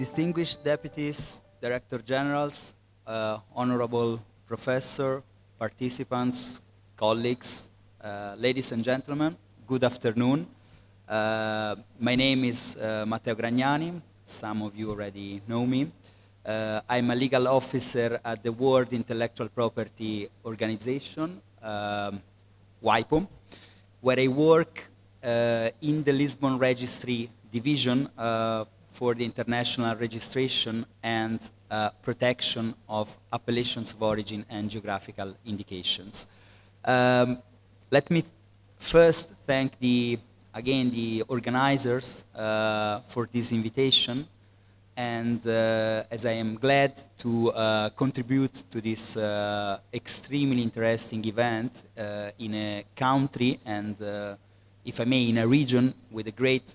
Distinguished deputies, director generals, honorable professor, participants, colleagues, ladies and gentlemen, good afternoon. My name is Matteo Gragnani. Some of you already know me. I'm a legal officer at the World Intellectual Property Organization, WIPO, where I work in the Lisbon Registry division for the international registration and protection of appellations of origin and geographical indications. Let me first thank again the organizers for this invitation, and as I am glad to contribute to this extremely interesting event in a country and if I may, in a region with a great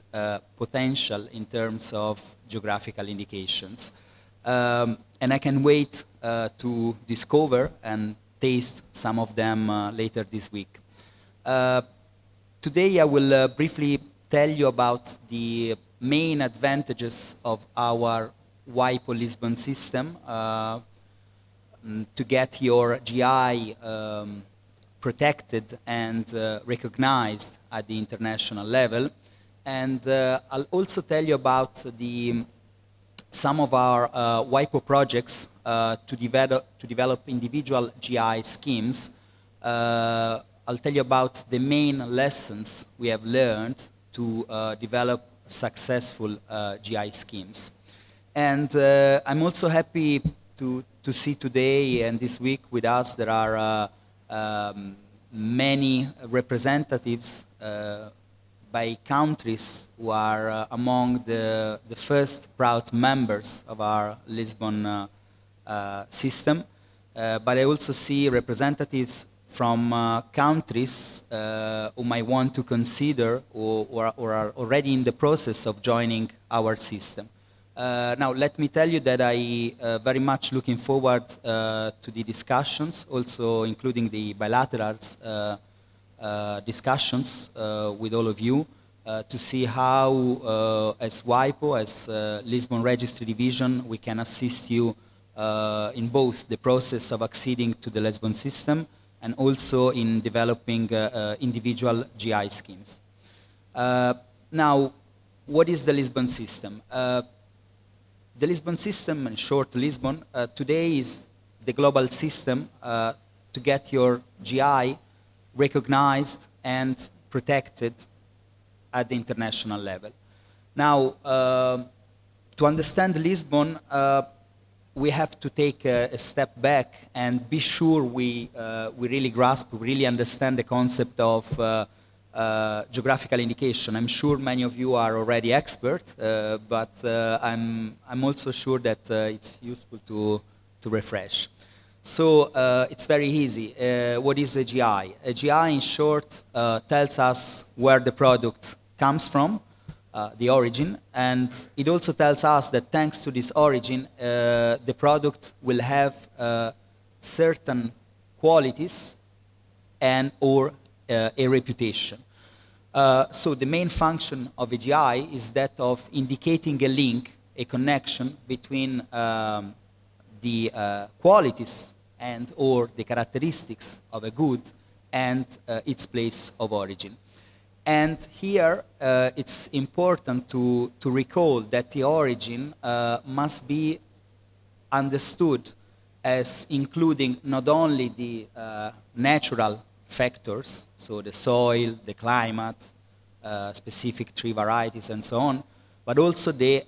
potential in terms of geographical indications. And I can wait to discover and taste some of them later this week. Today I will briefly tell you about the main advantages of our WIPO Lisbon system to get your GI protected and recognized at the international level. And I'll also tell you about some of our WIPO projects to develop individual GI schemes. I'll tell you about the main lessons we have learned to develop successful GI schemes. And I'm also happy to see today and this week with us there are many representatives by countries who are among the first proud members of our Lisbon system. But I also see representatives from countries whom I want to consider or are already in the process of joining our system. Now, let me tell you that I very much looking forward to the discussions, also including the bilaterals discussions with all of you to see how, as WIPO, as Lisbon Registry Division, we can assist you in both the process of acceding to the Lisbon system and also in developing individual GI schemes. Now, what is the Lisbon system? The Lisbon system, in short Lisbon, today is the global system to get your GI recognized and protected at the international level. Now, to understand Lisbon, we have to take a step back and be sure we really grasp, we really understand the concept of geographical indication. I'm sure many of you are already experts, but I'm also sure that it's useful to refresh. So it's very easy. What is a GI? A GI, in short, tells us where the product comes from, the origin, and it also tells us that thanks to this origin, the product will have certain qualities and or a reputation. So the main function of a GI is that of indicating a link, a connection between the qualities and or the characteristics of a good and its place of origin. And here it's important to recall that the origin must be understood as including not only the natural factors, so the soil, the climate, specific tree varieties and so on, but also the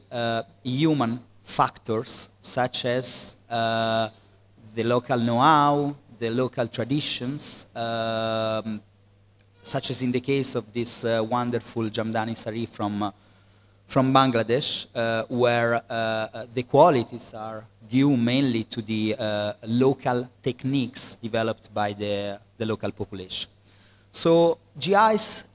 human factors such as the local know-how, the local traditions, such as in the case of this wonderful Jamdani sari from Bangladesh, where the qualities are due mainly to the local techniques developed by the local population. So GIs,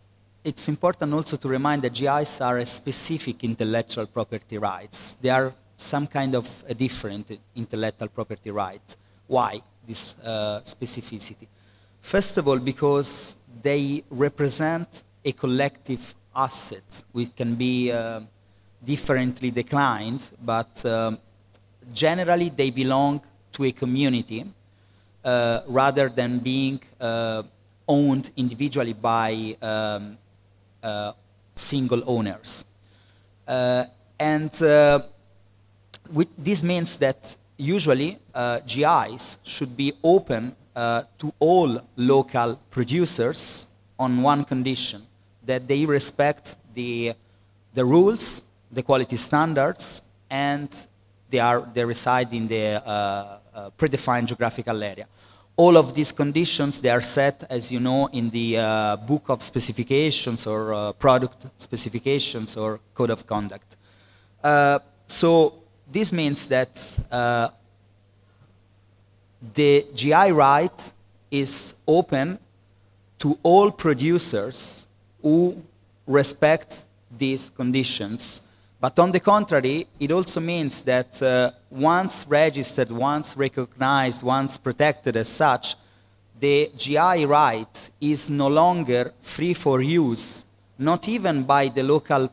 it's important also to remind that GIs are a specific intellectual property rights. They are some kind of a different intellectual property right. Why this specificity? First of all, because they represent a collective asset, which can be differently declined, but generally they belong to a community rather than being owned individually by single owners. This means that usually GIs should be open to all local producers on one condition, that they respect the rules, the quality standards, and they reside in the predefined geographical area. All of these conditions, they are set, as you know, in the book of specifications or product specifications or code of conduct. So this means that the GI right is open to all producers who respect these conditions. But on the contrary, it also means that once registered, once recognized, once protected as such, the GI right is no longer free for use, not even by the local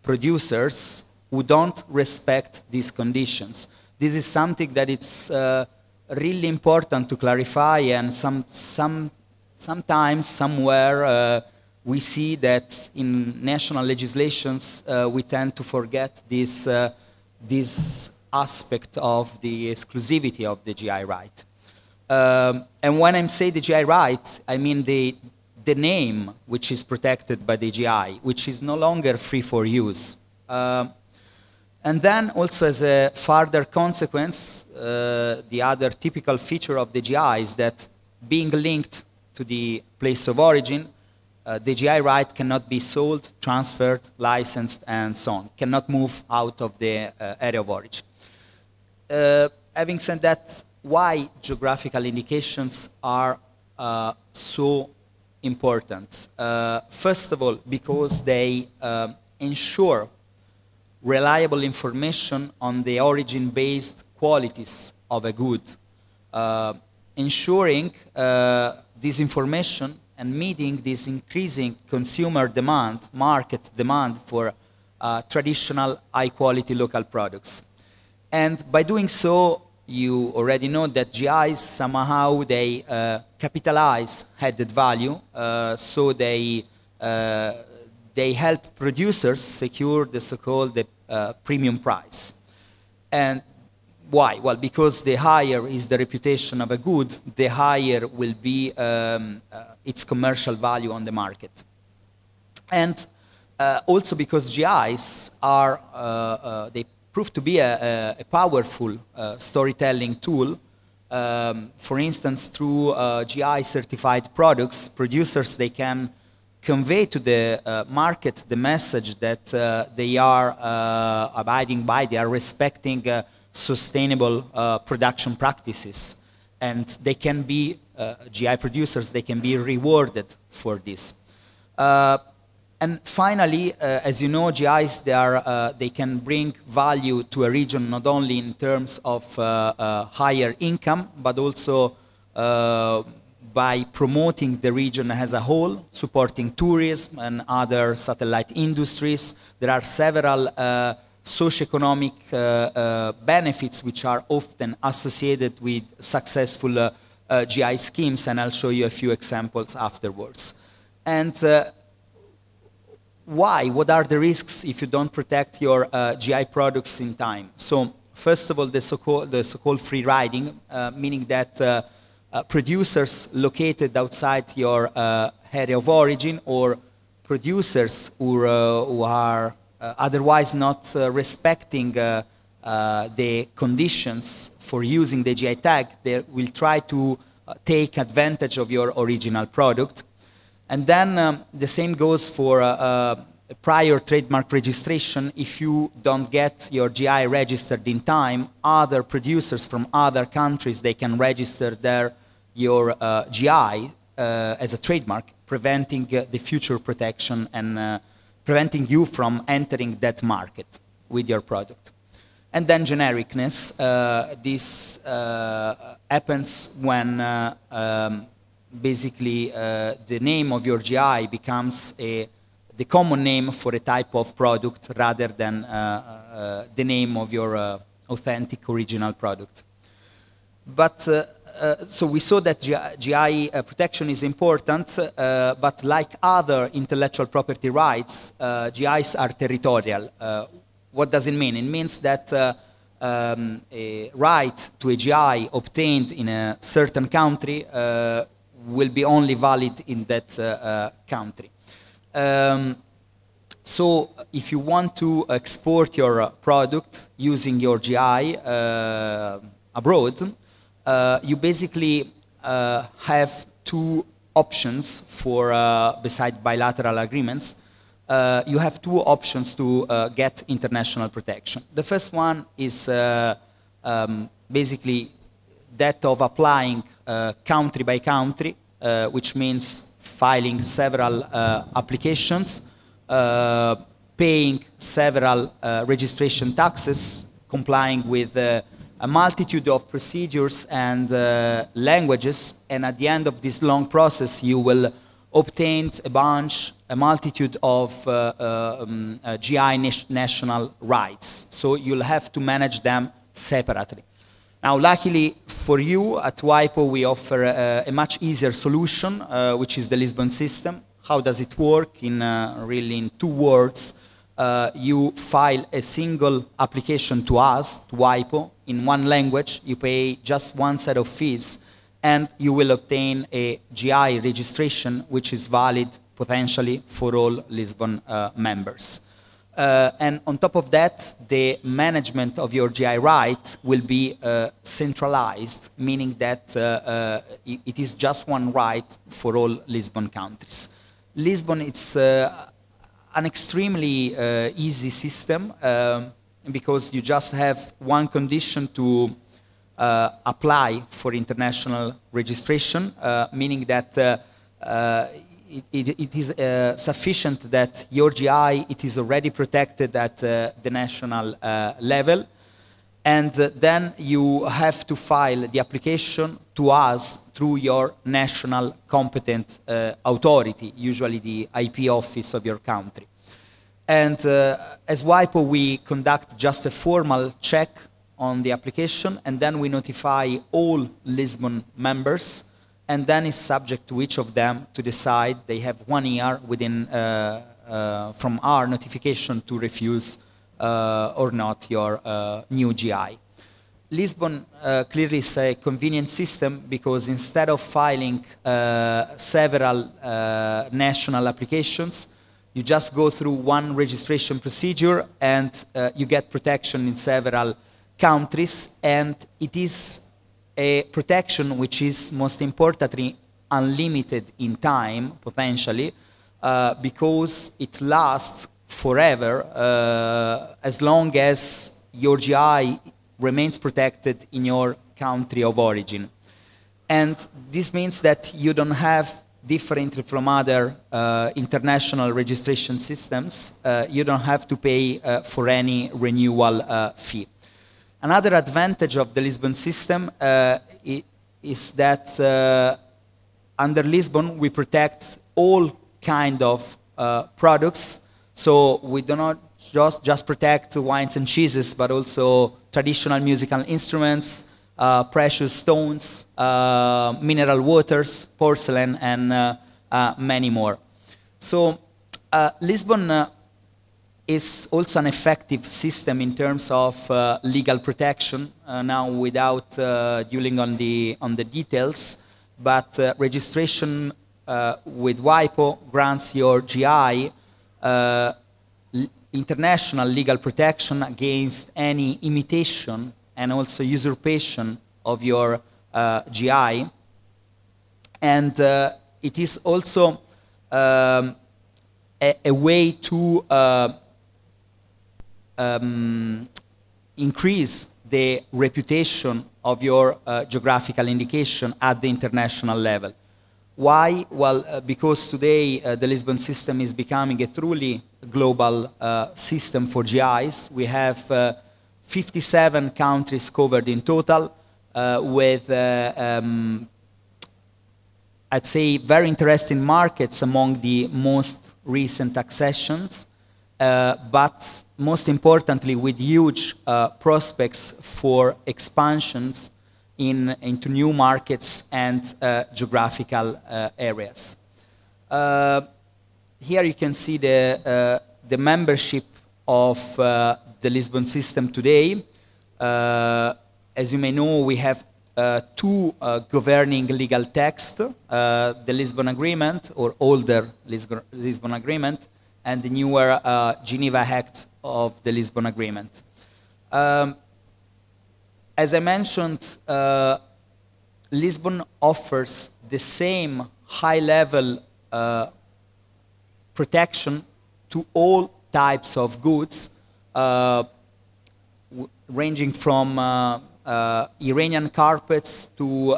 producers who don't respect these conditions. This is something that it's really important to clarify, and sometimes, somewhere, we see that in national legislations we tend to forget this aspect of the exclusivity of the GI right. And when I say the GI right, I mean the name which is protected by the GI, which is no longer free for use. And then also as a further consequence, the other typical feature of the GI is that being linked to the place of origin, the GI right cannot be sold, transferred, licensed, and so on, cannot move out of the area of origin. Having said that, why geographical indications are so important? First of all, because they ensure reliable information on the origin-based qualities of a good, ensuring this information and meeting this increasing consumer demand, market demand for traditional high-quality local products. And by doing so, you already know that GIs somehow they capitalize added value, so they help producers secure the so-called premium price. And why? Well, because the higher is the reputation of a good, the higher will be its commercial value on the market. And also because GIs are, they prove to be a powerful storytelling tool. For instance, through GI certified products, producers, they can convey to the market the message that they are abiding by, they are respecting sustainable production practices, and they can be GI producers, they can be rewarded for this. And finally, as you know, GIs they can bring value to a region not only in terms of higher income, but also by promoting the region as a whole, supporting tourism and other satellite industries. There are several socioeconomic benefits which are often associated with successful GI schemes, and I'll show you a few examples afterwards. And why? What are the risks if you don't protect your GI products in time? So first of all, the so-called free riding, meaning that producers located outside your area of origin, or producers who are otherwise not respecting the conditions for using the GI tag, they will try to take advantage of your original product. And then the same goes for prior trademark registration. If you don't get your GI registered in time, other producers from other countries, they can register your GI as a trademark, preventing the future protection and preventing you from entering that market with your product. And then genericness. This happens when basically the name of your GI becomes a the common name for a type of product rather than the name of your authentic original product. But so we saw that GI protection is important, but like other intellectual property rights, GIs are territorial. What does it mean? It means that a right to a GI obtained in a certain country will be only valid in that country. So if you want to export your product using your GI abroad, you basically have two options for, besides bilateral agreements, you have two options to get international protection. The first one is basically that of applying country by country, which means filing several applications, paying several registration taxes, complying with a multitude of procedures and languages, and at the end of this long process you will obtain a multitude of GI national rights. So you'll have to manage them separately. Now, luckily for you, at WIPO we offer a much easier solution, which is the Lisbon system. How does it work? Really in 2 words, you file a single application to us, to WIPO, in one language. You pay just one set of fees, and you will obtain a GI registration, which is valid potentially for all Lisbon members. And on top of that, the management of your GI right will be centralized, meaning that it is just one right for all Lisbon countries. Lisbon, it's an extremely easy system because you just have one condition to apply for international registration, meaning that it is sufficient that your GI it is already protected at the national level, and then you have to file the application to us through your national competent authority, usually the IP office of your country. And as WIPO, we conduct just a formal check on the application, and then we notify all Lisbon members, and then it's subject to each of them to decide. They have 1 year within from our notification to refuse or not your new GI. Lisbon clearly is a convenient system because instead of filing several national applications, you just go through one registration procedure and you get protection in several countries, and it is a protection which is most importantly unlimited in time, potentially, because it lasts forever as long as your GI remains protected in your country of origin. And this means that you don't have, differently from other international registration systems, you don't have to pay for any renewal fee. Another advantage of the Lisbon system is that under Lisbon we protect all kind of products. So we do not just protect wines and cheeses, but also traditional musical instruments, precious stones, mineral waters, porcelain, and many more. So Lisbon is also an effective system in terms of legal protection. Now, without dwelling on the details, but registration with WIPO grants your GI international legal protection against any imitation and also usurpation of your GI. And it is also a way to increase the reputation of your geographical indication at the international level. Why? Well, because today the Lisbon system is becoming a truly global system for GIs. We have 57 countries covered in total, with I'd say, very interesting markets among the most recent accessions, but most importantly, with huge prospects for expansions into new markets and geographical areas. Here you can see the membership of the Lisbon system today. As you may know, we have two governing legal texts, the Lisbon Agreement, or older Lisbon Agreement, and the newer Geneva Act of the Lisbon Agreement. As I mentioned, Lisbon offers the same high-level protection to all types of goods, ranging from Iranian carpets to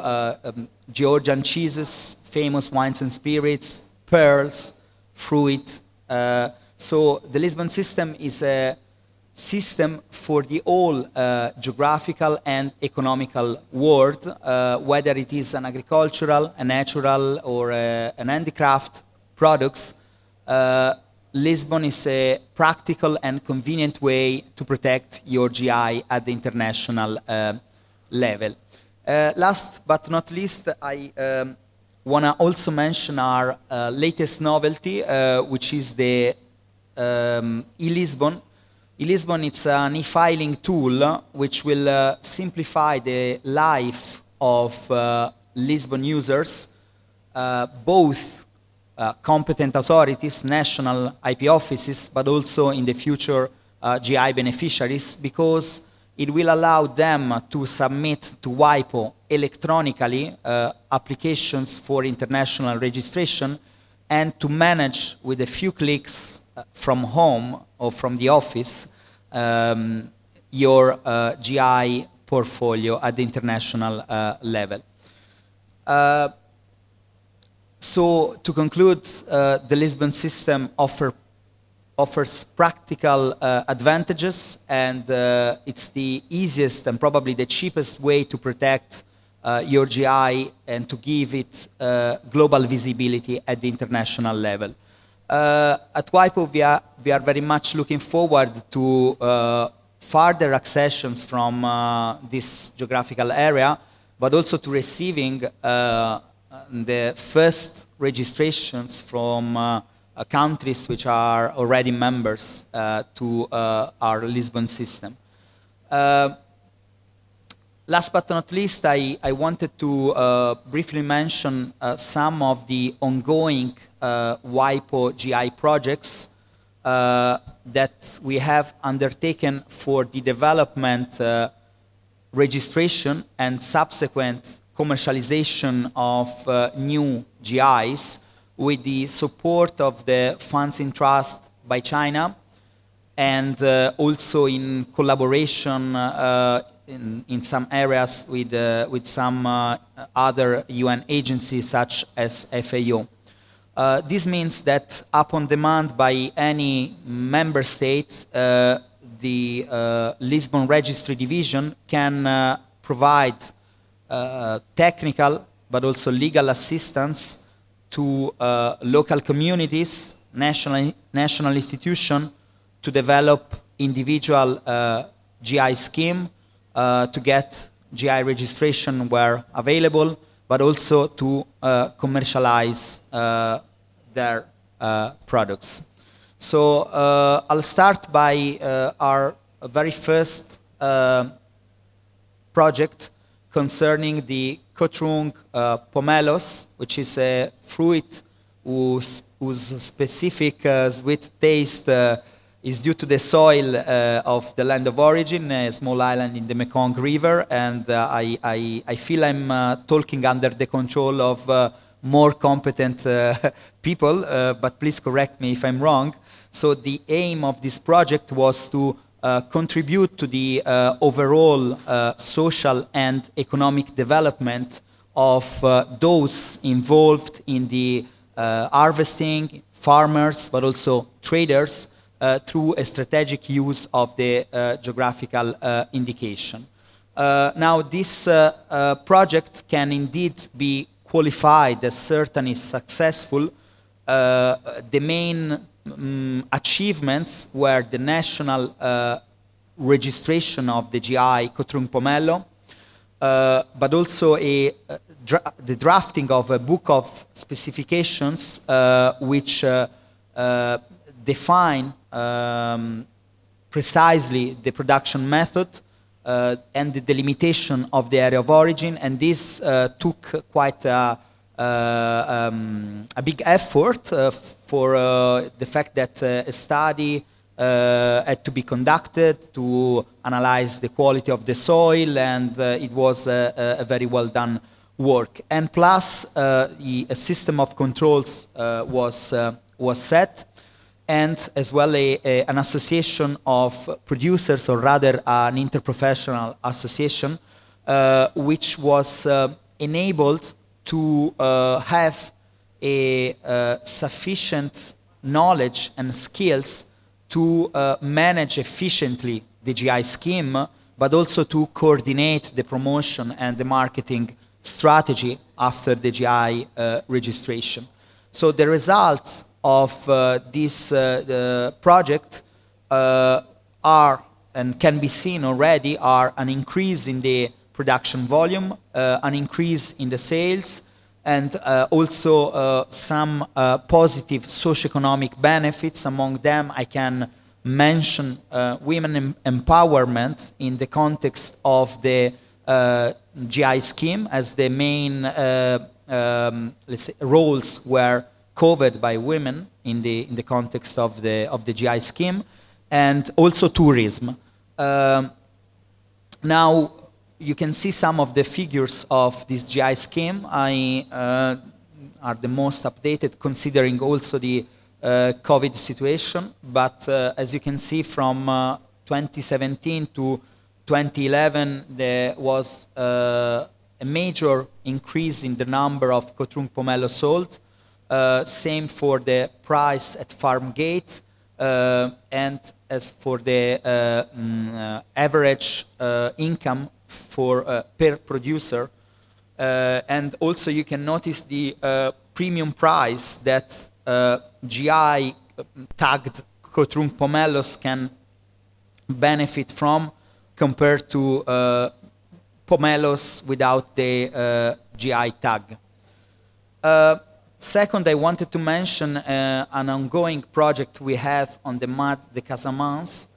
Georgian cheeses, famous wines and spirits, pearls, fruit. So the Lisbon system is a system for the whole geographical and economical world, whether it is an agricultural, a natural, or an handicraft products. Lisbon is a practical and convenient way to protect your GI at the international level. Last but not least, I want to also mention our latest novelty, which is the eLisbon. eLisbon, it's an e-filing tool which will simplify the life of Lisbon users, both competent authorities, national IP offices, but also in the future GI beneficiaries, because it will allow them to submit to WIPO electronically applications for international registration and to manage with a few clicks from home or from the office your GI portfolio at the international level. So to conclude, the Lisbon system offers practical advantages, and it's the easiest and probably the cheapest way to protect your GI and to give it global visibility at the international level. At WIPO, we are very much looking forward to further accessions from this geographical area, but also to receiving the first registrations from countries which are already members to our Lisbon system. Last but not least, I wanted to briefly mention some of the ongoing WIPO GI projects that we have undertaken for the development, registration, and subsequent commercialization of new GIs with the support of the funds in trust by China, and also in collaboration in some areas with some other UN agencies such as FAO. This means that upon demand by any member state, the Lisbon Registry Division can provide technical but also legal assistance to local communities, national institutions, to develop individual GI scheme, to get GI registration where available, but also to commercialize their products. So I'll start by our very first project concerning the Cotrung pomelos, which is a fruit whose specific sweet taste is due to the soil of the land of origin, a small island in the Mekong River, and I feel I'm talking under the control of more competent people, but please correct me if I'm wrong. So the aim of this project was to contribute to the overall social and economic development of those involved in the harvesting, farmers, but also traders, through a strategic use of the geographical indication. Now, this project can indeed be qualified as certainly successful, the main achievements were the national registration of the GI Cotrung Pomelo, but also the drafting of a book of specifications which define precisely the production method and the delimitation of the area of origin, and this took quite a big effort for the fact that a study had to be conducted to analyze the quality of the soil, and it was a very well done work. And plus, a system of controls was set, and as well an association of producers, or rather an interprofessional association, which was enabled to have a sufficient knowledge and skills to manage efficiently the GI scheme, but also to coordinate the promotion and the marketing strategy after the GI registration. So the results of this project are, and can be seen already, are an increase in the production volume, an increase in the sales, and also some positive socioeconomic benefits. Among them, I can mention women empowerment in the context of the GI scheme, as the main let's say, roles were covered by women in the context of the GI scheme, and also tourism. Now, you can see some of the figures of this GI scheme. Are the most updated, considering also the COVID situation. But as you can see, from 2017 to 2011, there was a major increase in the number of Cotrung Pomelo sold. Same for the price at farm gate, and as for the average income for per producer, and also you can notice the premium price that GI tagged Cotrung Pomelos can benefit from compared to pomelos without the GI tag. Second, I wanted to mention an ongoing project we have on the Mat de Casamance,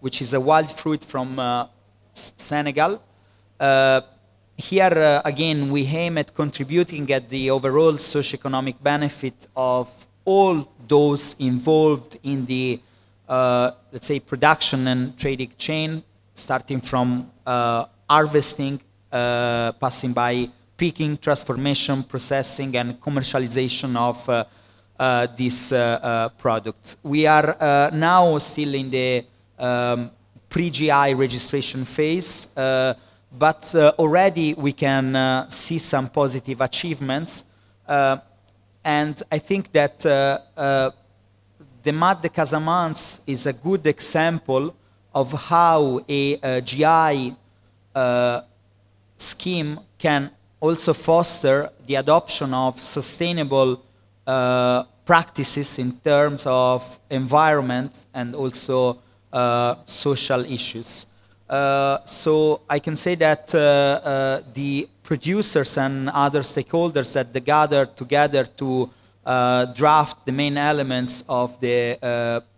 which is a wild fruit from Senegal. Here again, we aim at contributing at the overall socioeconomic benefit of all those involved in the, let's say, production and trading chain, starting from harvesting, passing by picking, transformation, processing, and commercialization of this product. We are now still in the pre-GI registration phase, but already we can see some positive achievements, and I think that the Mat de Casamance is a good example of how a GI scheme can also foster the adoption of sustainable practices in terms of environment and also social issues. So I can say that the producers and other stakeholders that they gathered together to draft the main elements of the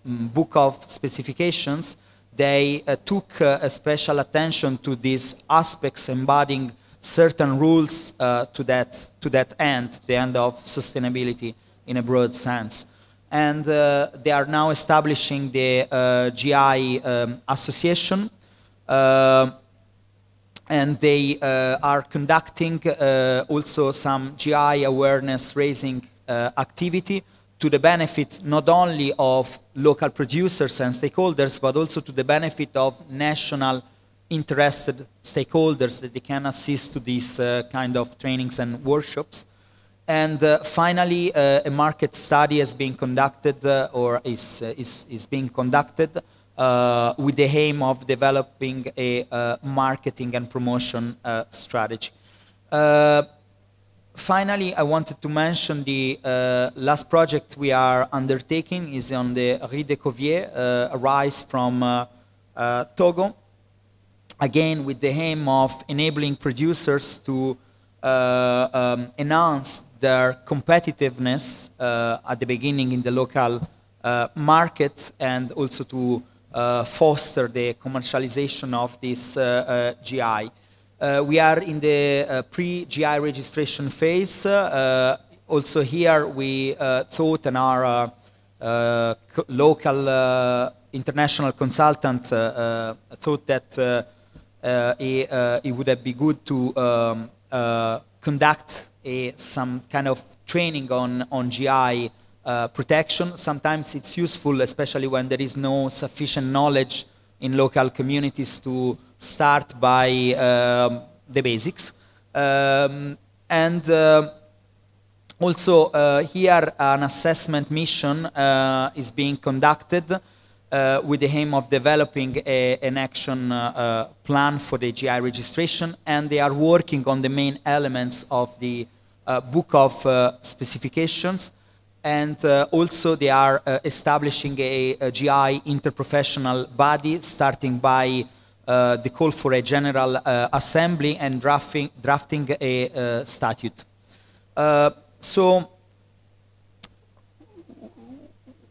book of specifications, they took a special attention to these aspects, embodying certain rules to that end, the end of sustainability in a broad sense. And they are now establishing the GI association, and they are conducting also some GI awareness raising activity to the benefit not only of local producers and stakeholders, but also to the benefit of national interested stakeholders that they can assist to these kind of trainings and workshops. And finally, a market study has been conducted or is being conducted with the aim of developing a marketing and promotion strategy. Finally, I wanted to mention the last project we are undertaking is on the Riz de Covier, a rice from Togo, again with the aim of enabling producers to enhance their competitiveness at the beginning in the local market, and also to foster the commercialization of this GI. We are in the pre-GI registration phase. Also here we thought, and our local international consultant thought that it would be good to conduct some kind of training on GI protection. Sometimes it's useful, especially when there is no sufficient knowledge in local communities, to start by the basics. Also here an assessment mission is being conducted with the aim of developing an action plan for the GI registration, and they are working on the main elements of the book of specifications, and also they are establishing a GI interprofessional body, starting by the call for a general assembly and drafting a statute. So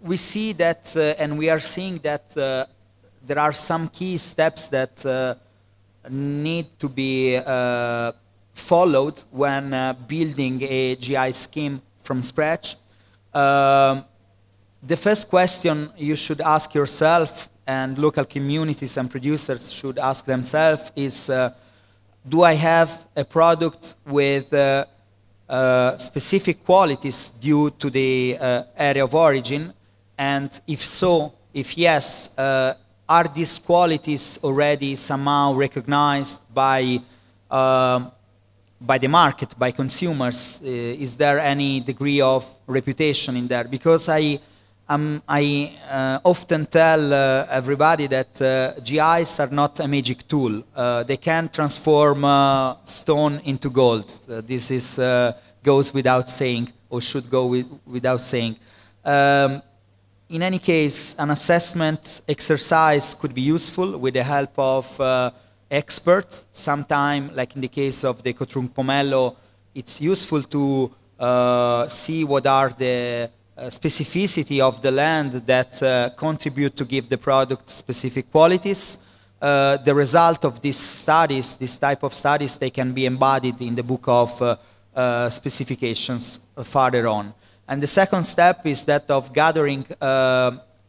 we see that, and we are seeing that there are some key steps that need to be followed when building a GI scheme from scratch. The first question you should ask yourself, and local communities and producers should ask themselves, is do I have a product with specific qualities due to the area of origin? And if so, if yes, are these qualities already somehow recognized by the market, by consumers? Is there any degree of reputation in there? Because I often tell everybody that GIs are not a magic tool. They can transform stone into gold. This is, goes without saying, or should go without saying. In any case, an assessment exercise could be useful with the help of experts. Sometimes, like in the case of the Cotrung Pomelo, it's useful to see what are the specificity of the land that contribute to give the product specific qualities. The result of these studies, this type of studies, they can be embodied in the book of specifications further on. And the second step is that of gathering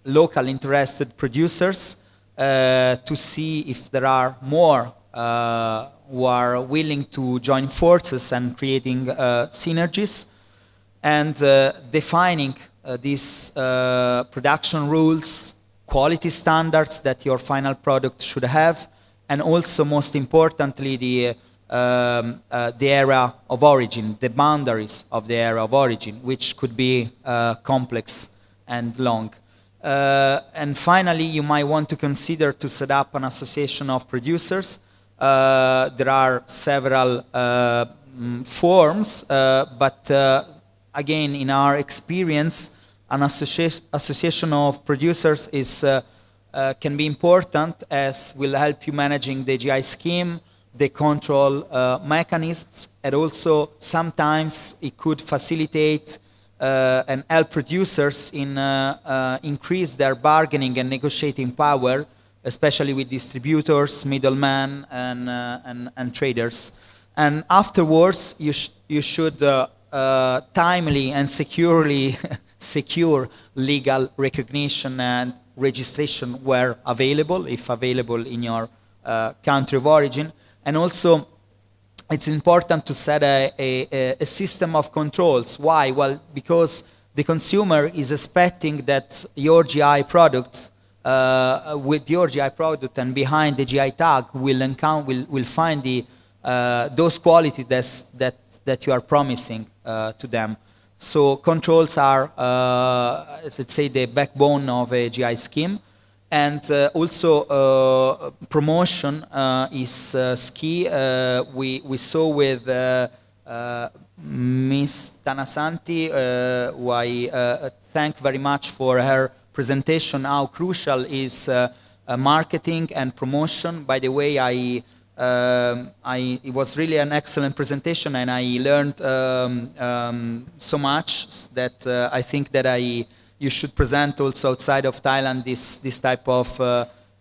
local interested producers to see if there are more who are willing to join forces and creating synergies, and defining these production rules, quality standards that your final product should have, and also, most importantly, the area of origin, the boundaries of the area of origin, which could be complex and long. And finally, you might want to consider to set up an association of producers. There are several forms, but again, in our experience, an association of producers is, can be important, as will help you managing the GI scheme, the control mechanisms, and also sometimes it could facilitate and help producers in increase their bargaining and negotiating power, especially with distributors, middlemen, and traders. And afterwards, you should timely and securely secure legal recognition and registration where available, if available in your country of origin. And also, it's important to set a system of controls. Why? Well, because the consumer is expecting that your GI product, with your GI product and behind the GI tag, will find the those qualities that you are promising to them. So controls are, let's say, the backbone of a GI scheme. And also promotion is key. We saw with Ms. Tanasanti, who I thank very much for her presentation, how crucial is marketing and promotion. By the way, it was really an excellent presentation, and I learned so much that I think that you should present also outside of Thailand this type of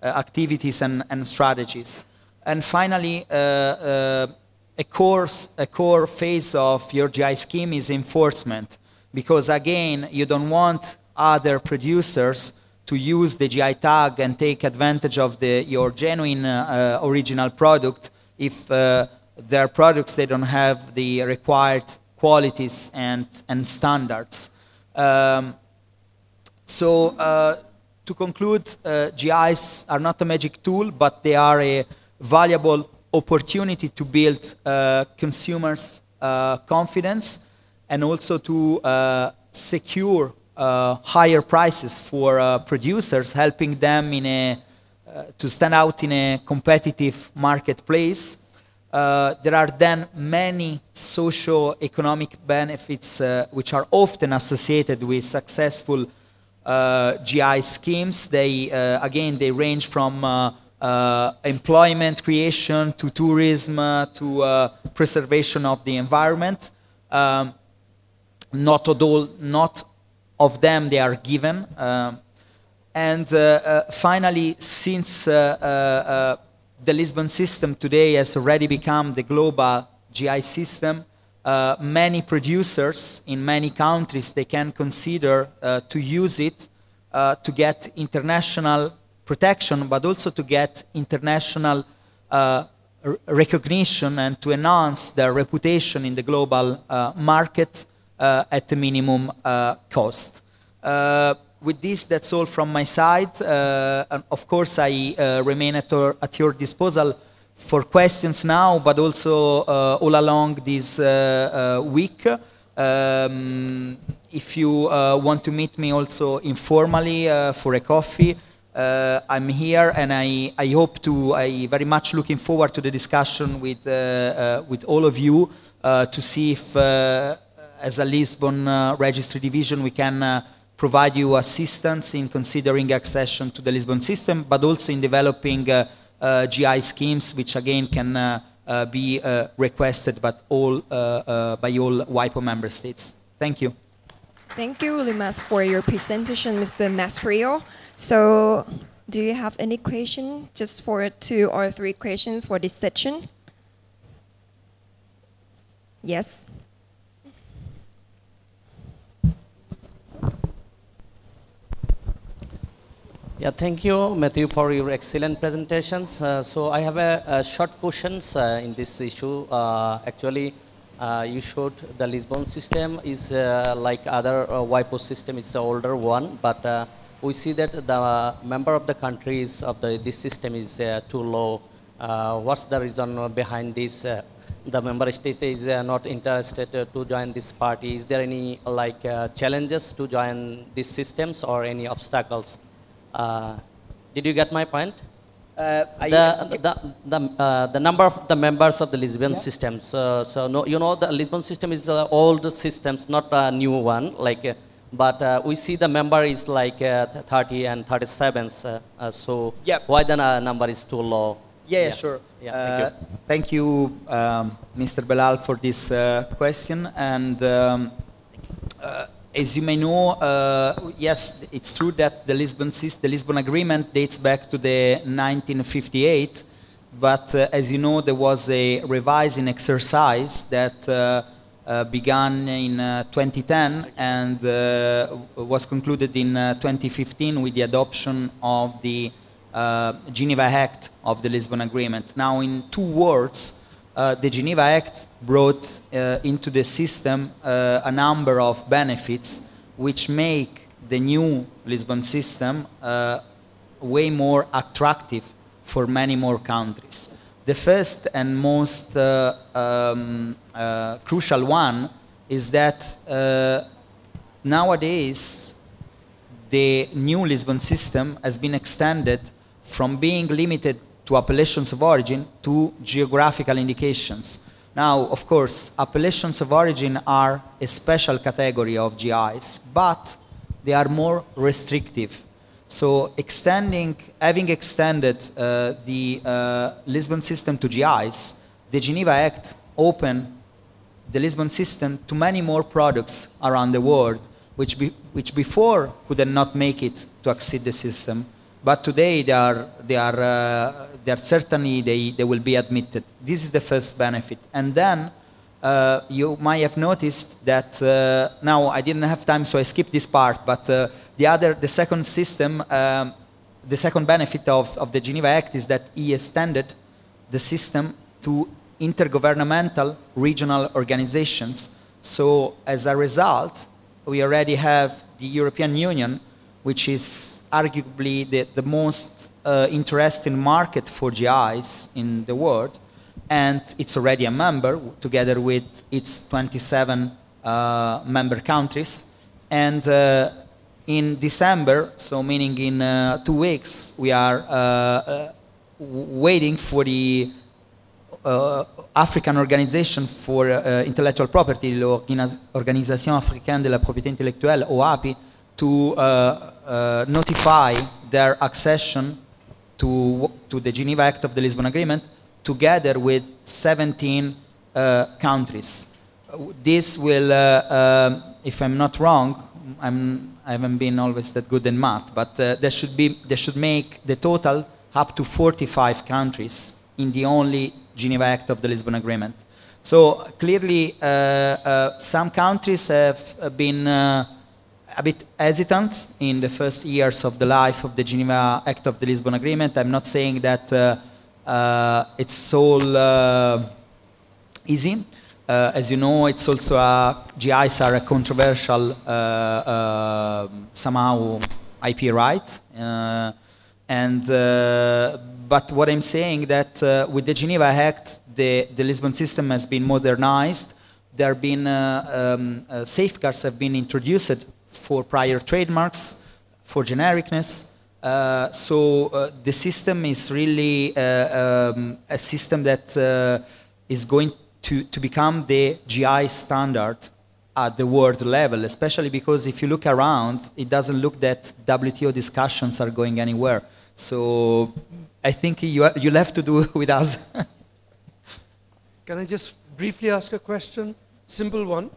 activities and strategies. And finally, a core phase of your GI scheme is enforcement, because again, you don't want other producers to use the GI tag and take advantage of your genuine original product if their products, they don't have the required qualities and standards. To conclude, GIs are not a magic tool, but they are a valuable opportunity to build consumers' confidence, and also to secure higher prices for producers, helping them to stand out in a competitive marketplace. There are then many socio-economic benefits which are often associated with successful GI schemes. Again, they range from employment creation to tourism to preservation of the environment. Not of them they are given. Finally, since the Lisbon system today has already become the global GI system, many producers in many countries, they can consider to use it to get international protection, but also to get international recognition and to enhance their reputation in the global market at a minimum cost. With this, that's all from my side. And of course, I remain at your disposal for questions now, but also all along this week. If you want to meet me also informally for a coffee, I'm here, and I very much looking forward to the discussion with all of you to see if, as a Lisbon Registry division, we can provide you assistance in considering accession to the Lisbon system, but also in developing GI schemes, which again can be requested by all WIPO member states. Thank you. Thank you very much for your presentation, Mr. Mastrio. So, do you have any question, just for 2 or 3 questions for this session? Yes. Yeah, thank you, Matthew, for your excellent presentations. So I have a short questions in this issue. Actually, you showed the Lisbon system is like other WIPO system. It's the older one, but we see that the member of the countries of this system is too low. What's the reason behind this? The member state is not interested to join this party. Is there any like challenges to join these systems or any obstacles? Did you get my point? The number of the members of the Lisbon system. So no, you know, the Lisbon system is old systems, not a new one. Like, but we see the member is like 30 and 37. So why the number is too low? Yeah, sure. Yeah, thank you, Mr. Belal, for this question. And as you may know, yes, it's true that the Lisbon Agreement dates back to the 1958, but as you know, there was a revising exercise that began in 2010 and was concluded in 2015 with the adoption of the Geneva Act of the Lisbon Agreement. Now, in 2 words, the Geneva Act brought into the system a number of benefits which make the new Lisbon system way more attractive for many more countries. The first and most crucial one is that nowadays the new Lisbon system has been extended from being limited to appellations of origin to geographical indications. Now, of course, appellations of origin are a special category of GIs, but they are more restrictive. So having extended the Lisbon system to GIs, the Geneva Act opened the Lisbon system to many more products around the world, which before could not make it to exceed the system, but today they will be admitted. This is the first benefit. And then you might have noticed that now I didn't have time, so I skipped this part. But the second system, the second benefit of the Geneva Act is that he extended the system to intergovernmental regional organizations. So as a result, we already have the European Union, which is arguably the most interesting market for GIs in the world, and it's already a member together with its 27 member countries. And in December, so meaning in 2 weeks, we are waiting for the African Organization for Intellectual Property, l'Organisation Africaine de la Propriété Intellectuelle, OAPI, to notify their accession to the Geneva Act of the Lisbon Agreement, together with 17 countries. This will, if I'm not wrong, I haven't been always that good in math, but they should make the total up to 45 countries in the only Geneva Act of the Lisbon Agreement. So clearly, some countries have been a bit hesitant in the first years of the life of the Geneva Act of the Lisbon Agreement. I'm not saying that it's all easy. As you know, it's also GIs are a controversial somehow IP right. But what I'm saying that with the Geneva Act, the Lisbon system has been modernized. There have been safeguards have been introduced for prior trademarks, for genericness. So the system is really a system that is going to become the GI standard at the world level, especially because if you look around, it doesn't look that WTO discussions are going anywhere. So I think you'll have to do with us. Can I just briefly ask a question? Simple one.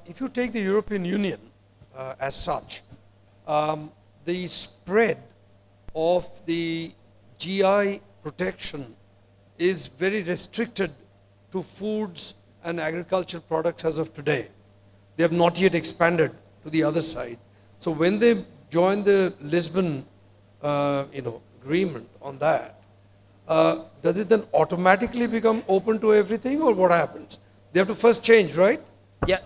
If you take the European Union as such, the spread of the GI protection is very restricted to foods and agricultural products as of today. They have not yet expanded to the other side. So when they join the Lisbon agreement on that, does it then automatically become open to everything, or what happens? They have to first change, right? Yeah,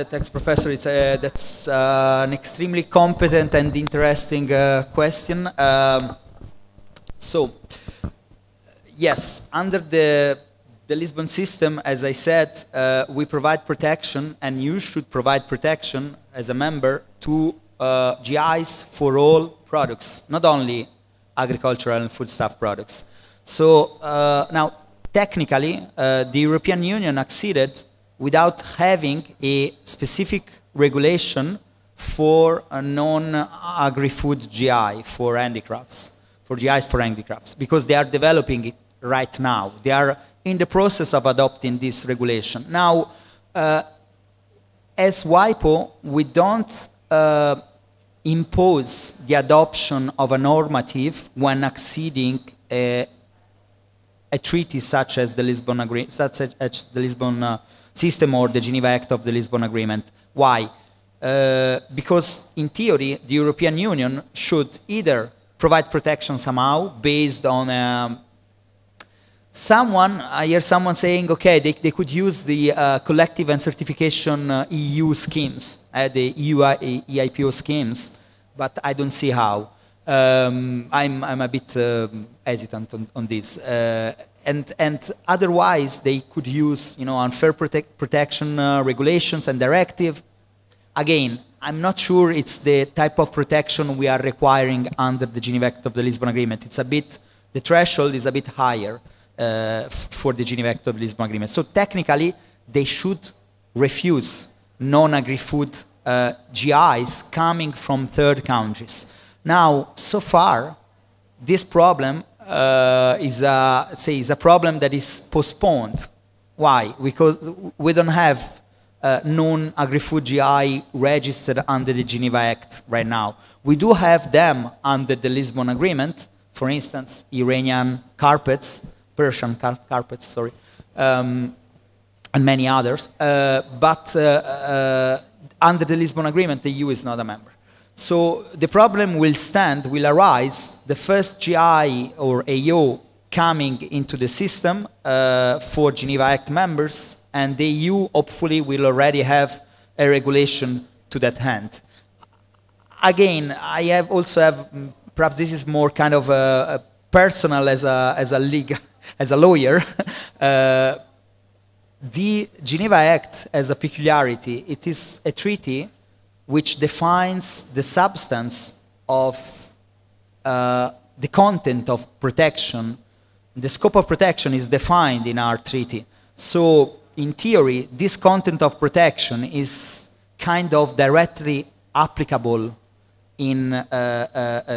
thanks, Professor. That's an extremely competent and interesting question. So, yes, under the Lisbon system, as I said, we provide protection, and you should provide protection as a member to GIs for all products, not only agricultural and foodstuff products. So now, technically, the European Union acceded without having a specific regulation for a non-agri-food GI for handicrafts, for GIs for handicrafts, because they are developing it right now. They are in the process of adopting this regulation. Now, as WIPO, we don't impose the adoption of a normative when acceding a treaty such as the Lisbon Agreement, such as the Lisbon system or the Geneva Act of the Lisbon Agreement. Why? Because in theory, the European Union should either provide protection somehow based on I hear someone saying, okay, they could use the collective and certification EU schemes, the EU EIPO schemes, but I don't see how. I'm a bit hesitant on this. And otherwise, they could use, unfair protection regulations and directive. Again, I'm not sure it's the type of protection we are requiring under the Geneva Act of the Lisbon Agreement. It's a bit, the threshold is a bit higher. for the Geneva Act of Lisbon Agreement. So technically, they should refuse non-agri-food GIs coming from third countries. Now, so far, this problem is a problem that is postponed. Why? Because we don't have non-agri-food GI registered under the Geneva Act right now. We do have them under the Lisbon Agreement, for instance, Iranian carpets, Persian carpets, sorry, and many others. But under the Lisbon Agreement, the EU is not a member. So the problem will arise, the first GI or AO coming into the system for Geneva Act members, and the EU hopefully will already have a regulation to that end. Again, I also have, perhaps this is more kind of a personal as a lawyer. The Geneva Act as a peculiarity, it is a treaty which defines the substance of the content of protection. The scope of protection is defined in our treaty. So in theory, this content of protection is kind of directly applicable in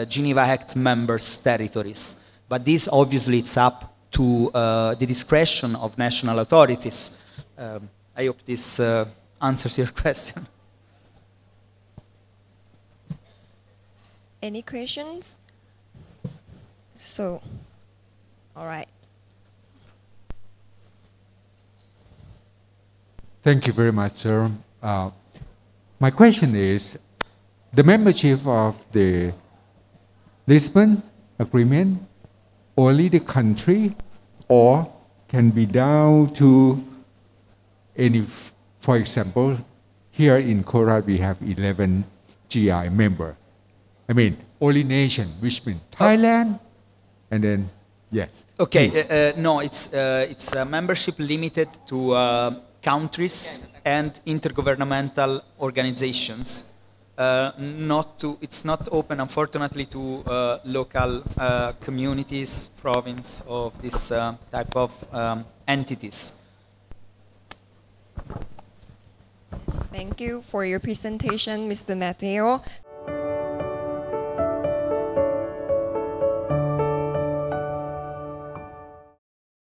Geneva Act members' territories. But this obviously it's up to the discretion of national authorities. I hope this answers your question. Any questions? So, all right. Thank you very much, sir. My question is, the membership of the Lisbon Agreement, only the country, or can be down to any, for example, here in Korat we have 11 GI members. I mean, only nation, which means Thailand, and then, yes. Okay, no, it's a membership limited to countries and intergovernmental organizations. It's not open, unfortunately, to local communities, province, of this type of entities. Thank you for your presentation, Mr. Matteo.